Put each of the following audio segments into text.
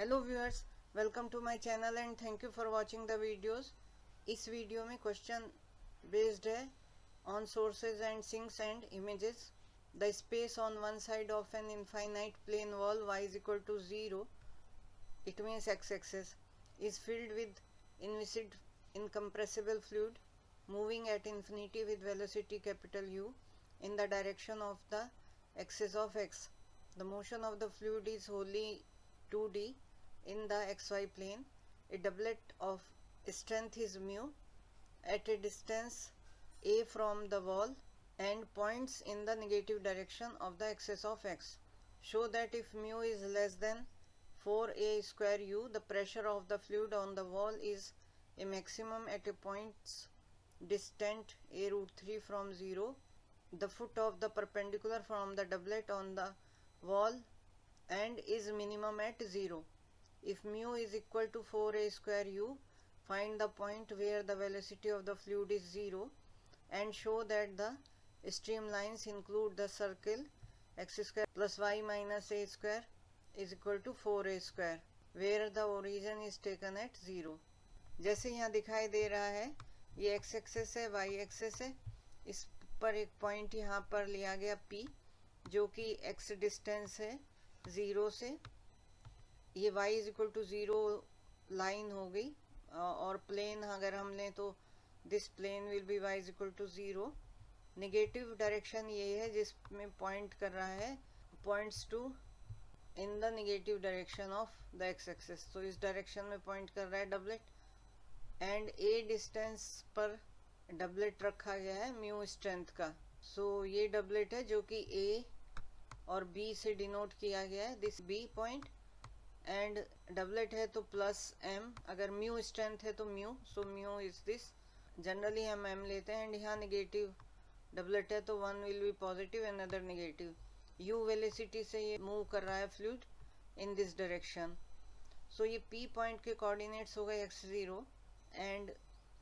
Hello viewers, welcome to my channel and thank you for watching the videos. इस video में question based है on sources and sinks and images. The space on one side of an infinite plane wall y is equal to 0, it means x-axis, is filled with inviscid incompressible fluid moving at infinity with velocity capital U in the direction of the axis of x. The motion of the fluid is wholly 2D in the xy plane. A doublet of strength is mu at a distance a from the wall and points in the negative direction of the axis of x. Show that if mu is less than 4a square u, the pressure of the fluid on the wall is a maximum at a point distant a root 3 from 0, the foot of the perpendicular from the doublet on the wall, and is minimum at 0. If mu is equal to 4a square u, find the point where the velocity of the fluid is 0 and show that the streamlines include the circle x square plus y minus a square is equal to 4a square where the origin is taken at 0. जैसे यहाँ दिखाई दे रहा है, ये x access है, y access है, इस पर एक पॉइंट यहाँ पर लिया गया P जो कि x डिस्टेंस है 0 से। ये y is equal to 0 line हो गई और प्लेन अगर हम लें तो this plane will be y is equal to 0। Negative direction ये है जिसमें पॉइंट कर रहा है, points to in the negative direction of the x axis. तो इस डायरेक्शन में पॉइंट कर रहा है डबलेट एंड a डिस्टेंस पर डबलेट रखा गया है म्यू स्ट्रेंथ का। सो ये डबलेट है जो कि a और b से डिनोट किया गया है, this b point, and doublet है तो प्लस m, अगर म्यू स्ट्रेंथ है तो mu, so mu is this, generally हम m लेते हैं, एंड यहाँ नेगेटिव डबलेट है तो one will be positive and other negative. u velocity से ये मूव कर रहा है फ्लूइड इन दिस डायरेक्शन। सो ये p पॉइंट के कोऑर्डिनेट्स हो गए x0 एंड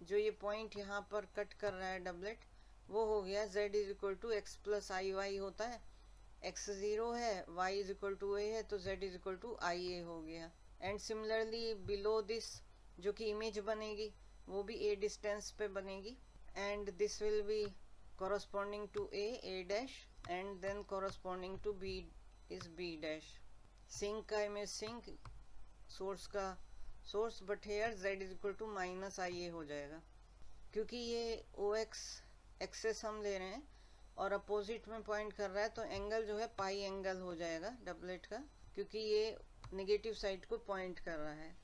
जो ये पॉइंट यहाँ पर कट कर रहा है डबलेट वो हो गया z is equal to x plus i y होता है, x0 है, y is equal to a है तो z is equal to i a हो गया। एंड सिमिलरली बिलो दिस जो कि इमेज बनेगी वो भी a डिस्टेंस पे बनेगी and this will B corresponding to a dash and then corresponding to b is b dash। Sink का इमेज सिंक, सोर्स का source, but here z is equal to minus i a हो जाएगा क्योंकि ये ओ x access हम ले रहे हैं और अपोजिट में पॉइंट कर रहा है तो एंगल जो है पाई एंगल हो जाएगा डबलेट का क्योंकि ये नेगेटिव साइड को पॉइंट कर रहा है।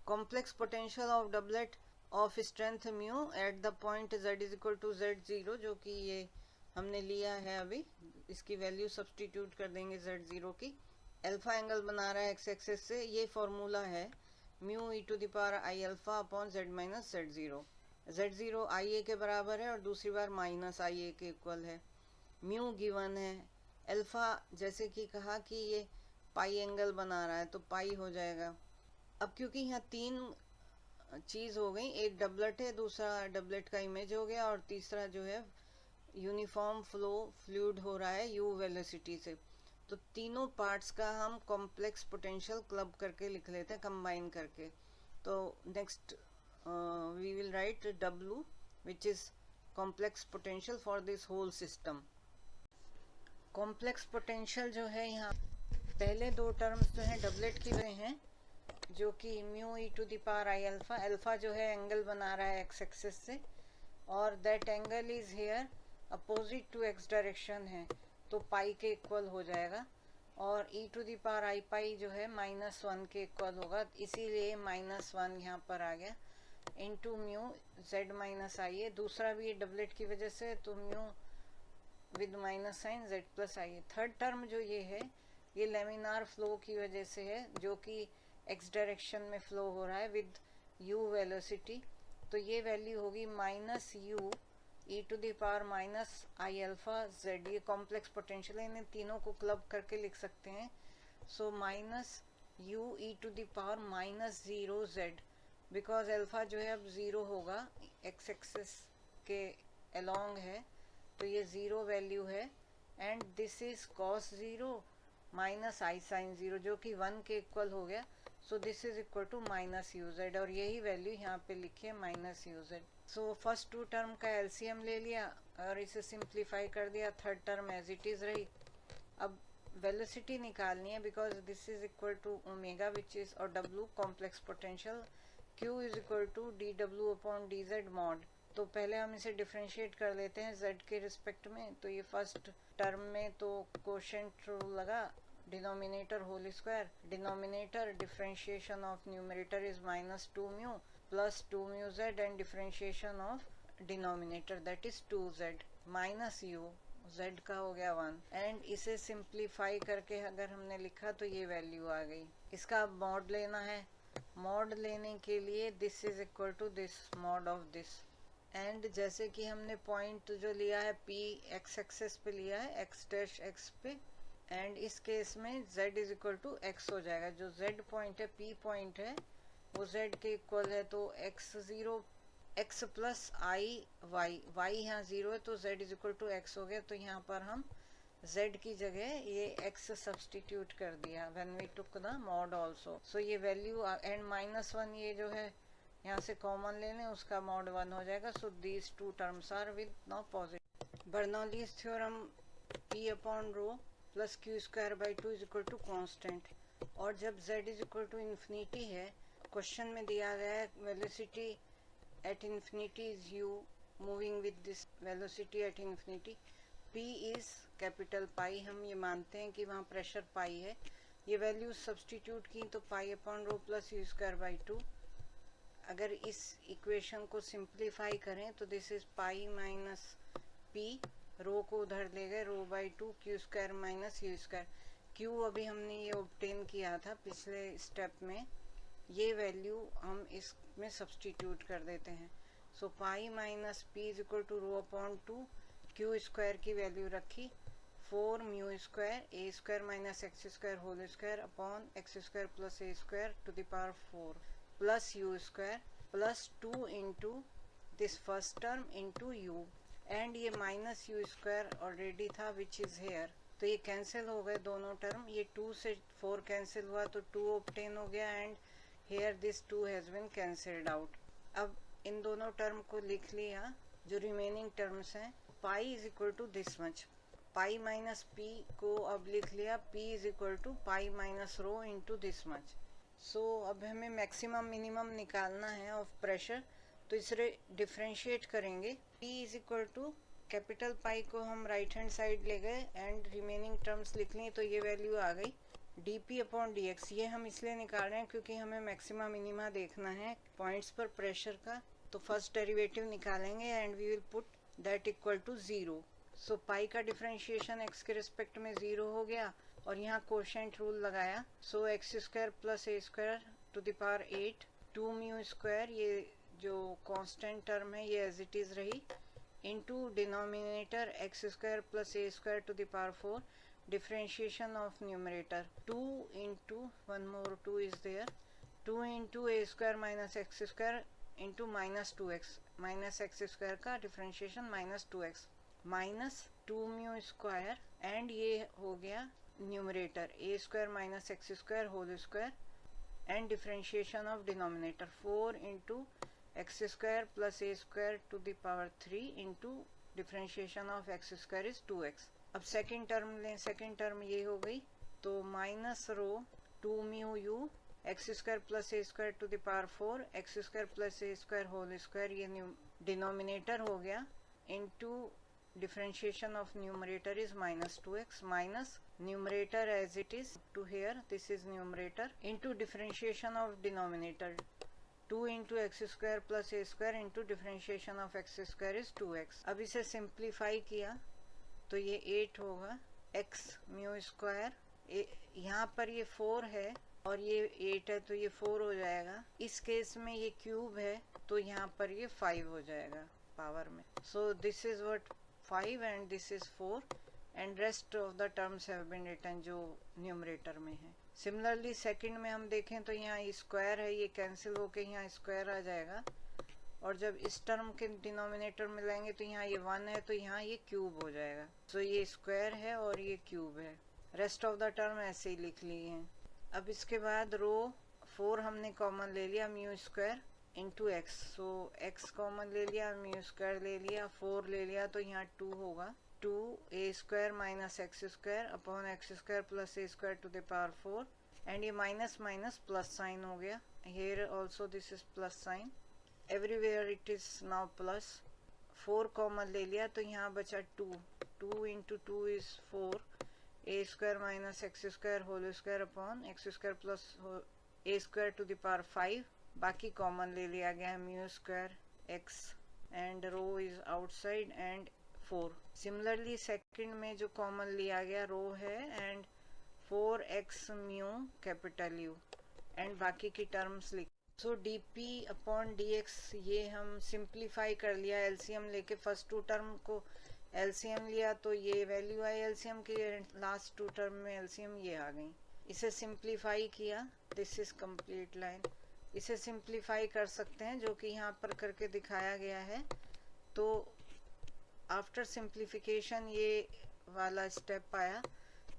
Complex potential of doublet of strength mu at the point z is equal to z0 जो कि ये हमने लिया है अभी, इसकी वैल्यू सब्सटीट्यूट कर देंगे z0 की। अल्फा एंगल बना रहा है एक्स एक्सेस से, ये फॉर्मूला है mu e to the power i alpha upon z minus z0। z0 i a के बराबर है और दूसरी बार माइनस आई ए के इक्वल है। म्यू गिवन है, अल्फा जैसे कि कहा कि ये पाई एंगल बना रहा है तो पाई हो जाएगा। अब क्योंकि यहाँ तीन चीज़ हो गई, एक डबलेट है, दूसरा डबलेट का इमेज हो गया और तीसरा जो है यूनिफॉर्म फ्लो फ्लूइड हो रहा है u वेलोसिटी से, तो तीनों पार्ट्स का हम कॉम्प्लेक्स पोटेंशियल क्लब करके लिख लेते हैं, कंबाइन करके। तो next we will write W which is complex potential for this whole system. Complex potential जो है यहाँ पहले दो टर्म्स जो हैं डबलेट की वे हैं जो कि mu e to the power i alpha, alpha जो है एंगल बना रहा है एक्स एक्सिस से और that angle is here opposite to x direction है तो पाई के इक्वल हो जाएगा, और e to the power i pi जो है -1 के इक्वल होगा, इसीलिए -1 यहाँ पर आ गया into mu z minus i a. दूसरा भी डबलेट की वजह से तो mu with minus sign z plus i a. Third term जो ये है ये लेमिनार फ्लो की वजह से है जो कि x डायरेक्शन में फ्लो हो रहा है विद u वेलोसिटी, तो ये वैल्यू होगी minus u e to the power minus i alpha z। ये कॉम्प्लेक्स पोटेंशियल है, इन्हें तीनों को क्लब करके लिख सकते हैं। So minus u e to the power minus 0 z, because alpha जो है अब 0 होगा, x एक्सिस के अलोंग है तो ये 0 वैल्यू है, and this is cos 0 minus i sine 0 जो कि 1 के इक्वल हो गया। So this is equal to minus u z, और यही वैल्यू यहाँ पे लिखी है minus u z. So first two term का एलसीएम ले लिया और इसे सिंप्लीफाई कर दिया, third term as it is रही। अब वेलोसिटी निकालनी है because this is equal to omega which is और W complex potential, q is equal to d W upon d z mod. तो पहले हम इसे डिफ्रेंशिएट कर लेते हैं z के रिस्पेक्ट में। तो ये फर्स्ट टर्म में तो कोशेंट रूल लगा, denominator whole square, denominator differentiation of numerator is minus 2 mu plus 2 mu z and differentiation of denominator that is 2z minus u, z का हो गया 1। एंड इसे सिंप्लीफाई करके अगर हमने लिखा तो ये वैल्यू आ गई। इसका अब मॉड लेना है। मॉड लेने के लिए this is equal to this mod of this. And जैसे कि हमने पॉइंट जो लिया है p x एक्सेस पे लिया है, x डैश x पे, एंड इस केस में z is equal to x हो जाएगा। जो z पॉइंट है, p पॉइंट है, वो z के इक्वल है। तो x0 x plus i y, y यहाँ 0 है तो z is equal to x हो गया। तो यहाँ पर हम z की जगह ये x सब्सटीट्यूट कर दिया when we took the mod also. So ये वैल्यू एंड -1 ये जो है यहाँ से कॉमन ले लें, उसका मॉड 1 हो जाएगा। So these two terms are with now positive. Bernoulli's theorem p upon rho plus q square by 2 is equal to constant. और जब z is equal to infinity है, क्वेश्चन में दिया गया है velocity at infinity is u moving with this velocity at infinity, p is capital pi, हम ये मानते हैं कि वहाँ प्रेशर पाई है। ये वैल्यू सब्सटीट्यूट की तो pi upon rho plus u square by 2। अगर इस इक्वेशन को सिंप्लीफाई करें तो this is pi minus p, rho को उधर ले गए, rho by 2 q square minus u square. Q अभी हमने ये ऑब्टेन किया था पिछले स्टेप में, ये वैल्यू हम इसमें सब्सटीट्यूट कर देते हैं। So pi minus p is equal to rho upon 2, q square की वैल्यू रखी 4 mu square a square minus x square whole square upon x square plus a square to the power 4 plus u square plus 2 into this first term into u, and ये minus u square already था which is here. तो ये cancel हो गए दोनों term, ये 2 से 4 cancel हुआ तो 2 ऑब्टेन हो गया, and here this 2 has been cancelled out. अब इन दोनों टर्म को लिख लिया, जो रिमेनिंग टर्म्स हैं, pi is equal to this much, pi minus p को अब लिख लिया p is equal to pi minus rho into this much. So अब हमें मैक्सिमम मिनिमम निकालना है ऑफ प्रेशर, तो इसे डिफ्रेंशिएट करेंगे। p is equal to capital pi को हम राइट हैंड साइड ले गए एंड रिमेनिंग टर्म्स लिख ली, तो ये वैल्यू आ गई dp अपॉन dx। ये हम इसलिए निकाल रहे हैं क्योंकि हमें मैक्सिमम मिनिमा देखना है पॉइंट्स पर प्रेशर का। तो फर्स्ट डेरिवेटिव निकालेंगे and we will put that equal to 0। So pi का डिफरेंशिएशन x के रिस्पेक्ट में 0 हो गया और यहाँ कोशेंट रूल लगाया। So x square plus a square to the power 8, 2 mu square ये जो कांस्टेंट टर्म है ये एज इट इज रही, into denominator x square plus a square to the power 4, differentiation of numerator 2 into 1 more 2 is there, 2 into a square minus x square into minus 2x, minus x square का differentiation minus 2x minus 2 mu square, and ये हो गया numerator a square minus x square whole square, and differentiation of denominator 4 into x square plus a square to the power 3 into differentiation of x square is 2x। अब second term लें, second term ये हो गई, तो minus rho 2 mu u x square plus a square to the power 4 x square plus a square whole square, ये denominator हो गया, into differentiation of numerator is minus 2x minus numerator as it is to here, this is numerator, into differentiation of denominator 2 into x square plus a square into differentiation of x square is 2x। अब इसे simplify किया तो ये 8 होगा x mu square, यहाँ पर ये 4 है और ये 8 है तो ये 4 हो जाएगा। इस केस में ये क्यूब है तो यहाँ पर ये 5 हो जाएगा पावर में। सो this is what 5 and this is 4 and rest of the terms have been written जो न्यूमरेटर में है। सिमिलरली सेकंड में हम देखें तो यहाँ स्क्वायर है, ये कैंसिल होके यहाँ स्क्वायर आ जाएगा, और जब इस टर्म के डिनोमिनेटर में लाएंगे तो यहाँ ये 1 है तो यहाँ ये क्यूब हो जाएगा। सो ये स्क्वायर है और ये क्यूब है, रेस्ट ऑफ द टर्म ऐसे ही लिख ली है। अब इसके बाद रो 4 हमने कॉमन ले लिया, म्यू स्क्वायर इंटू एक्स। सो एक्स कॉमन ले लिया, म्यू स्क्वायर ले लिया, 4 ले लिया, तो यहाँ 2 होगा। 2 a square minus x square upon x square plus a square to the power 4, and ये माइनस माइनस प्लस साइन हो गया। Here also this is plus sign, everywhere it is now plus. 4 common ले लिया तो यहाँ बचा 2, 2 into 2 is 4, a square minus x square whole square upon x square plus a square to the power 5। बाकी common ले लिया गया है, mu square x and rho is outside and 4। Similarly second में जो कॉमन लिया गया रो है and 4x mu capital u, and बाकी की टर्म्स लिख। सो dp अपॉन dx ये हम सिंप्लीफाई कर लिया, एलसीएम लेके फर्स्ट 2 टर्म को एलसीएम लिया तो ये वैल्यू आई एलसीएम की, लास्ट 2 टर्म में एलसीएम ये आ गई। इसे सिंप्लीफाई किया, दिस इज कंप्लीट लाइन। इसे सिंप्लीफाई कर सकते हैं जो कि यहाँ पर करके दिखाया गया है। तो आफ्टर सिंप्लीफिकेशन ये वाला स्टेप आया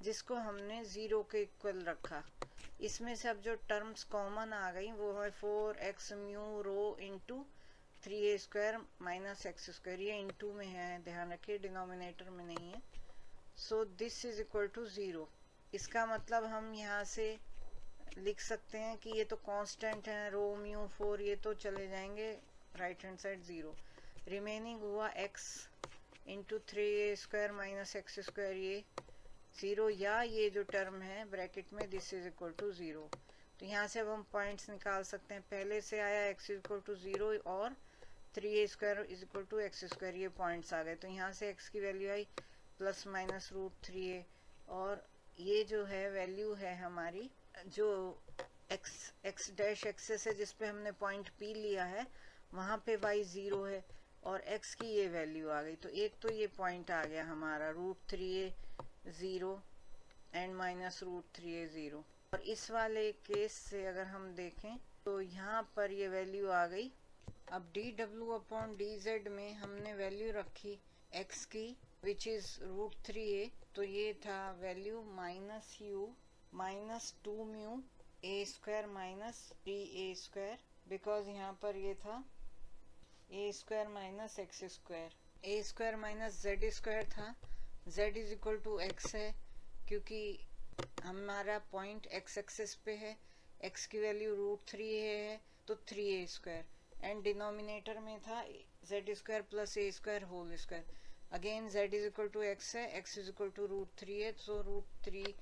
जिसको हमने 0 के इक्वल रखा। इसमें से अब जो टर्म्स कॉमन आ गई वो है 4x mu rho into 3a square minus x square, ये इंटू में है, ध्यान रखिए डिनोमिनेटर में नहीं है। So this is equal to 0। इसका मतलब हम यहाँ से लिख सकते हैं कि ये तो कांस्टेंट है, रो म्यू 4 ये तो चले जाएंगे राइट हैंड साइड 0। रिमेनिंग हुआ x into 3a square minus x square, ये 0, या ये जो टर्म है ब्रैकेट में दिस इज इक्वल टू 0। तो यहाँ से अब हम पॉइंट्स निकाल सकते हैं। पहले से आया x इज इक्वल टू 0 और 3a square is equal to x square, ये पॉइंट्स आ गए। तो यहाँ से x की वैल्यू आई प्लस माइनस रूट 3a, और ये जो है वैल्यू है हमारी जो x डैश एक्सेस है जिस पे हमने पॉइंट P लिया है, वहाँ पे y 0 है और x की ये वैल्यू आ गई। तो एक तो ये पॉइंट आ गया हमारा root 3a 0 and minus root 3a 0। और इस वाले केस से अगर हम देखें तो यहाँ पर ये वैल्यू आ गई। अब dw अपॉन dz में हमने वैल्यू रखी x की विच इज रूट 3a, तो ये था value minus u minus 2 mu a square minus 3a square, because यहाँ पर ये था a square minus x square, a square minus z square था, z is equal to x है क्योंकि हमारा पॉइंट x एक्सिस पे है, x की वैल्यू रूट 3a है तो 3a स्क्वायर, एंड डिनोमिनेटर में था z square plus a square whole square. Again z is equal to x है, x is equal to root 3 है, सो रूट 3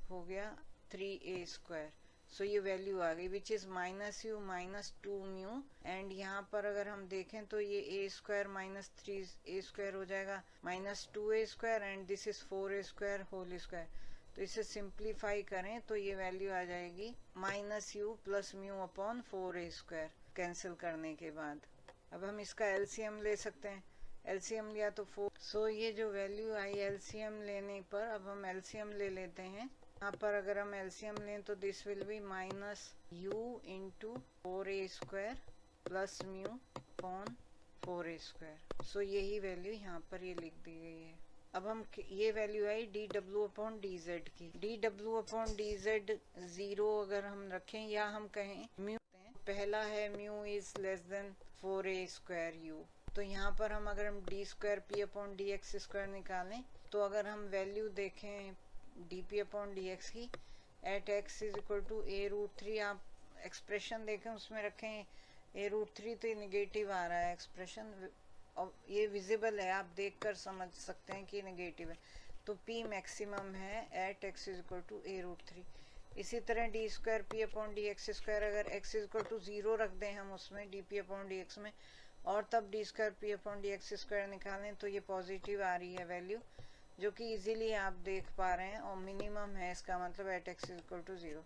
हो गया 3a स्क्वायर। सो ये वैल्यू आ गई which is minus u minus 2 mu, and यहाँ पर अगर हम देखें तो ये a square minus 3a square हो जाएगा minus 2a square, and this is 4a square whole square. तो इसे सिंप्लीफाई करें तो ये वैल्यू आ जाएगी minus u plus mu upon 4a square cancel करने के बाद। अब हम इसका एलसीएम ले सकते हैं, एलसीएम लिया तो 4। सो ये जो वैल्यू आई एलसीएम लेने पर, अब हम एलसीएम ले लेते हैं। यहाँ पर अगर हम एलसीएम लें तो this will be minus u into 4a square plus mu upon 4a square. So यही वैल्यू यहाँ पर ये लिख दी गई है। अब हम ये वैल्यू आई dw अपॉन dz की, dw अपॉन dz 0 अगर हम रखें या हम कहें म्यू, पहला है mu is less than 4a square u, तो यहाँ पर हम अगर हम d square P upon d x square निकालें तो अगर हम वैल्यू देखें d P upon d x की at x is equal to a root 3, आप एक्सप्रेशन देखें उसमें रखें ए रूट 3 तो ये निगेटिव आ रहा है एक्सप्रेशन, और ये विजिबल है, आप देखकर समझ सकते हैं कि नेगेटिव है। तो P मैक्सिमम है at x is equal to a root 3। इसी तरह d square P upon d x square अगर x इज इक्वल टू 0 रख दें हम उसमें d P upon d x में, और तब d square P upon d x square निकालें तो ये पॉजिटिव आ रही है वैल्यू, जो कि इजीली आप देख पा रहे हैं, और मिनिमम है, इसका मतलब at x is equal to 0।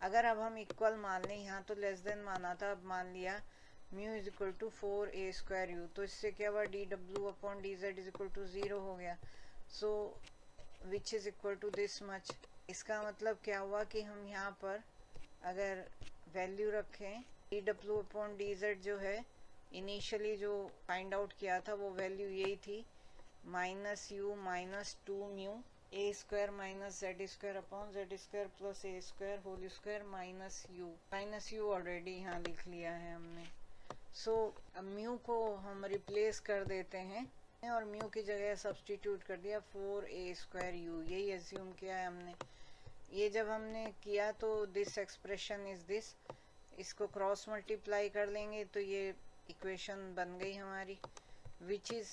अगर अब हम इक्वल मान लें, यहाँ तो लेस देन माना था, अब मान लिया mu is equal to 4a square u, तो इससे क्या हुआ d W upon d z is equal to 0 हो गया। So which is equal to this much. इसका मतलब क्या हुआ कि हम यहाँ पर अगर वैल्यू रखें D W upon d Z जो है इनिशियली जो फाइंड आउट किया था वो वैल्यू यही थी minus u minus 2 mu a square minus z square upon z square plus a square whole square minus u already यहाँ लिख लिया है हमने। सो म्यू को हम रिप्लेस कर देते हैं और म्यू की जगह सब्स्टिट्यूट कर दिया 4a² यू, यही एज्यूम किया है हमने। ये जब हमने किया तो दिस एक्सप्रेशन इज दिस, इसको क्रॉस मल्टीप्लाई कर लेंगे तो ये इक्वेशन बन गई हमारी, which is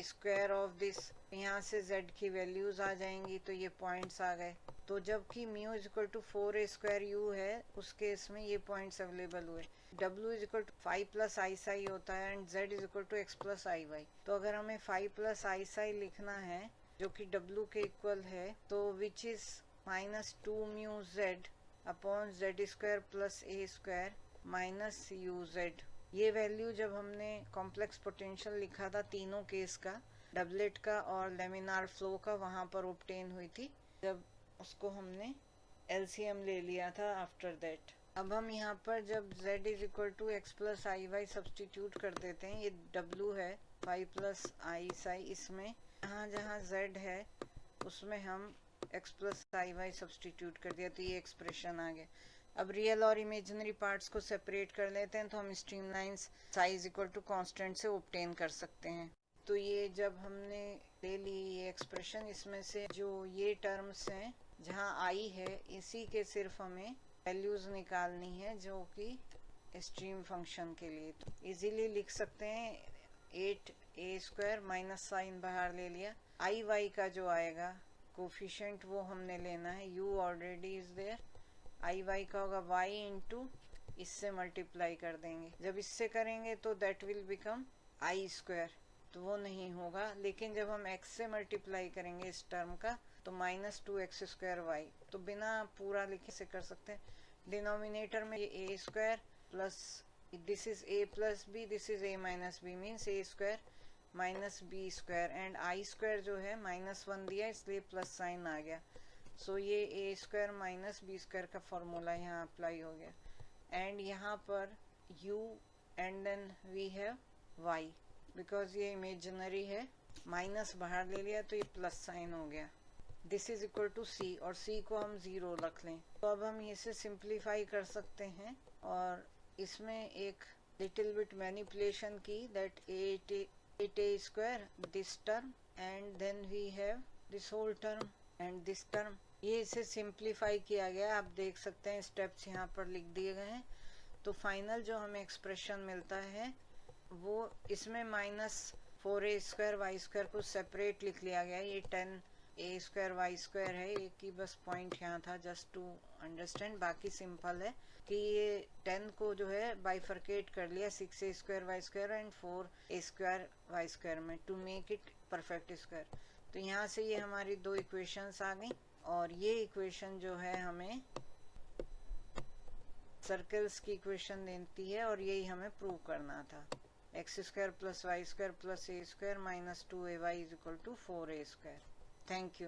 square of this. यहाँ से z की वैल्यूज आ जाएंगी तो ये पॉइंट्स आ गए। तो जबकि mu is equal to 4a² u है, उस केस में ये पॉइंट्स अवेलेबल हुए। w is equal to 5 plus i psi होता है and z is equal to x plus i y. तो अगर हमें 5 प्लस आई साई लिखना है जो कि w के इक्वल है, तो which is minus 2 mu z upon z square plus a square minus u Z. ये वैल्यू जब हमने कॉम्प्लेक्स पोटेंशियल लिखा था तीनों केस का, डबलेट का और लेमिनार फ्लो का, वहाँ पर ऑब्टेन हुई थी जब उसको हमने एलसीएम ले लिया था आफ्टर दैट। अब हम यहाँ पर जब z is equal to x plus i y substitute कर देते हैं, ये w है 5 प्लस आई साई, इसमें यहाँ जहाँ z है उसमें हम x plus i y substitute कर दिया तो ये एक्सप्रेशन आ गया। अब रियल और इमेजिनरी पार्ट्स को सेपरेट कर लेते हैं तो हम streamlines psi equal to constant से ऑब्टेन कर सकते हैं। तो ये जब हमने ले ली ये एक्सप्रेशन, इसमें से जो ये टर्म्स हैं जहाँ आई है इसी के सिर्फ हमें वैल्यूज निकालनी है जो कि स्ट्रीम फंक्शन के लिए। तो इजीली लिख सकते हैं 8a² माइनस साइन बाहर ले लिया, आई वाई का जो आएगा कोफिशिएंट वो हमने लेना है, u already is there, i y का होगा y इंटू इससे मल्टीप्लाई कर देंगे। जब इससे करेंगे तो दैट विल बिकम i², तो वो नहीं होगा। लेकिन जब हम x से मल्टीप्लाई करेंगे इस टर्म का तो माइनस 2x² y, तो बिना पूरा लिखे से कर सकते हैं। डिनोमिनेटर में ये a² plus this is a plus b, this is a minus b, means a² minus b² and i² जो है -1 दिया इसलिए प्लस साइन आ गया। सो ये a² माइनस b² का फॉर्मूला यहाँ अप्लाई हो गया। एंड यहाँ पर u and then we have y, because ये इमेजिनरी है, माइनस बाहर ले लिया तो ये प्लस साइन हो गया। This is equal to c और c को हम 0 रख लें। तो अब हम इसे सिंप्लीफाई कर सकते हैं और इसमें एक लिटिल बिट मैनिपुलेशन की, that 8a² this term and then we have this whole term and this term. ये इसे सिंप्लीफाई किया गया, आप देख सकते हैं स्टेप्स यहाँ पर लिख दिए गए हैं। तो फाइनल जो हमें एक्सप्रेशन मिलता है वो इसमें -4a² y² को सेपरेट लिख लिया गया। ये 10a² y² है, एक ही बस पॉइंट यहाँ था जस्ट टू अंडरस्टैंड, बाकी सिंपल है कि ये 10 को जो है बाइफरकेट कर लिया 6a² y² and 4a² y² में to make it perfect square. तो यहाँ से ये हमारी दो इक्वेशंस आ गई और ये इक्वेशन जो है हमें सर्कल्स की इक्वेशन देती है और यही हमें प्रूव करना था। x² plus y² plus a² minus 2ay is equal to 4a²। Thank you.